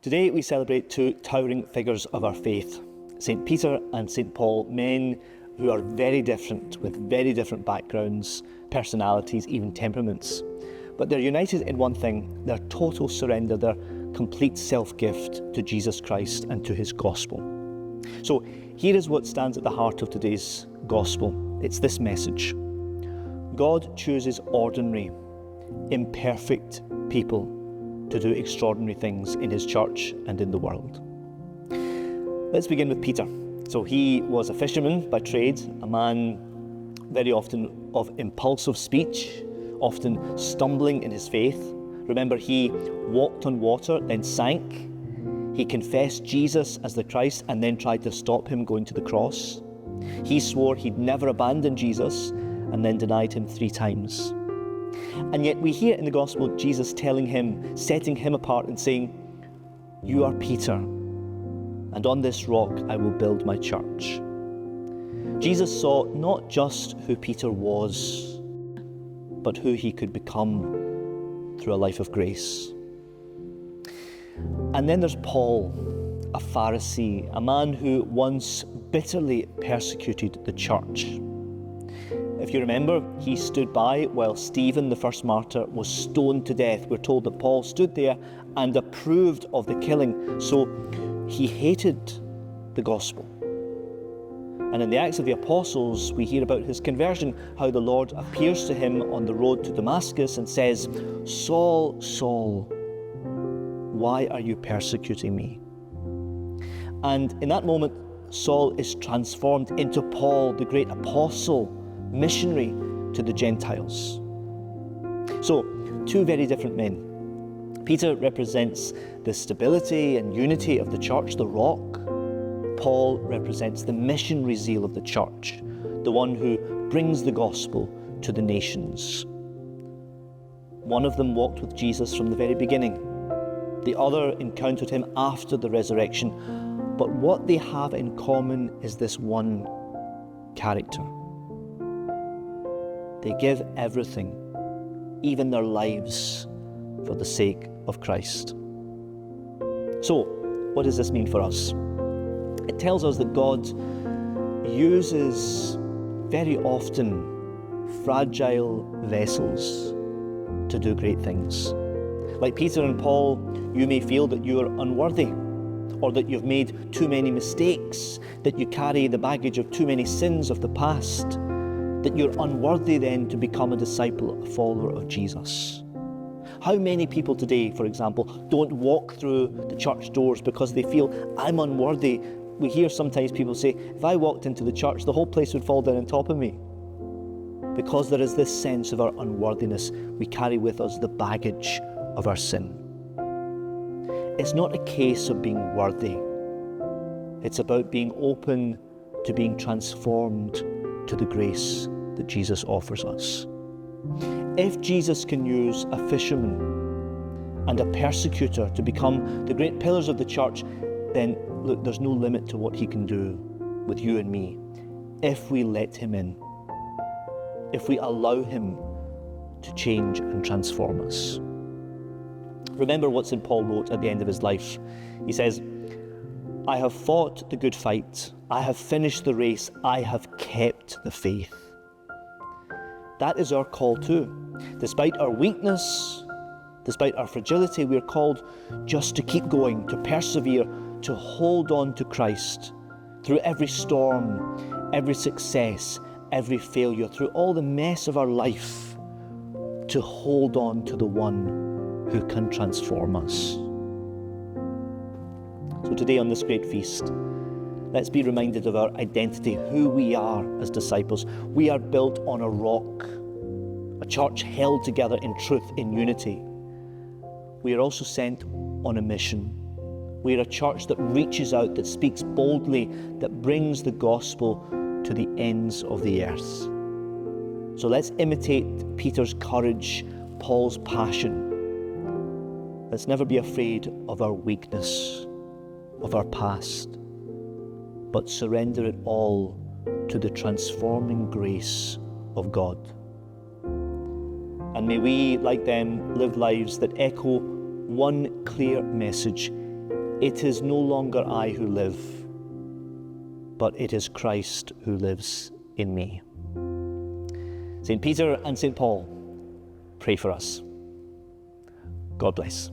Today we celebrate two towering figures of our faith, St. Peter and St. Paul, men who are very different, with very different backgrounds, personalities, even temperaments. But they're united in one thing, their total surrender, their complete self-gift to Jesus Christ and to his gospel. So here is what stands at the heart of today's gospel. It's this message. God chooses ordinary, imperfect people to do extraordinary things in his church and in the world. Let's begin with Peter. So he was a fisherman by trade, a man very often of impulsive speech, often stumbling in his faith. Remember, he walked on water, then sank. He confessed Jesus as the Christ and then tried to stop him going to the cross. He swore he'd never abandon Jesus and then denied him 3 times. And yet we hear in the gospel Jesus telling him, setting him apart and saying, "You are Peter, and on this rock I will build my church." Jesus saw not just who Peter was, but who he could become through a life of grace. And then there's Paul, a Pharisee, a man who once bitterly persecuted the church. If you remember, he stood by while Stephen, the first martyr, was stoned to death. We're told that Paul stood there and approved of the killing, so he hated the gospel. And in the Acts of the Apostles, we hear about his conversion, how the Lord appears to him on the road to Damascus and says, "Saul, Saul, why are you persecuting me?" And in that moment, Saul is transformed into Paul, the great apostle, missionary to the Gentiles. So, two very different men. Peter represents the stability and unity of the church, the rock. Paul represents the missionary zeal of the church, the one who brings the gospel to the nations. One of them walked with Jesus from the very beginning. The other encountered him after the resurrection. But what they have in common is this one character. They give everything, even their lives, for the sake of Christ. So, what does this mean for us? It tells us that God uses very often fragile vessels to do great things. Like Peter and Paul, you may feel that you are unworthy, or that you've made too many mistakes, that you carry the baggage of too many sins of the past, that you're unworthy then to become a disciple, a follower of Jesus. How many people today, for example, don't walk through the church doors because they feel, I'm unworthy? We hear sometimes people say, if I walked into the church, the whole place would fall down on top of me. Because there is this sense of our unworthiness, we carry with us the baggage of our sin. It's not a case of being worthy. It's about being open to being transformed to the grace that Jesus offers us. If Jesus can use a fisherman and a persecutor to become the great pillars of the church, then look, there's no limit to what he can do with you and me if we let him in, if we allow him to change and transform us. Remember what St. Paul wrote at the end of his life. He says, "I have fought the good fight. I have finished the race. I have kept the faith." That is our call too. Despite our weakness, despite our fragility, we are called just to keep going, to persevere, to hold on to Christ through every storm, every success, every failure, through all the mess of our life, to hold on to the one who can transform us. So today on this great feast, let's be reminded of our identity, who we are as disciples. We are built on a rock, a church held together in truth, in unity. We are also sent on a mission. We are a church that reaches out, that speaks boldly, that brings the gospel to the ends of the earth. So let's imitate Peter's courage, Paul's passion. Let's never be afraid of our weakness, of our past, but surrender it all to the transforming grace of God. And may we, like them, live lives that echo one clear message: it is no longer I who live, but it is Christ who lives in me. St. Peter and St. Paul, pray for us. God bless.